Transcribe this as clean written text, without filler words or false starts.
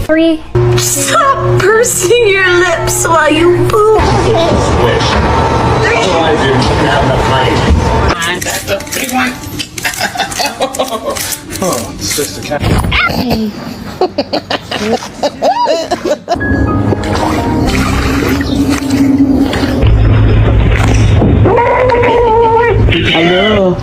Three. Stop pursing your lips while you poop. Otherwise, you have enough money. That's the big one. Oh, it's just a cat. Hello.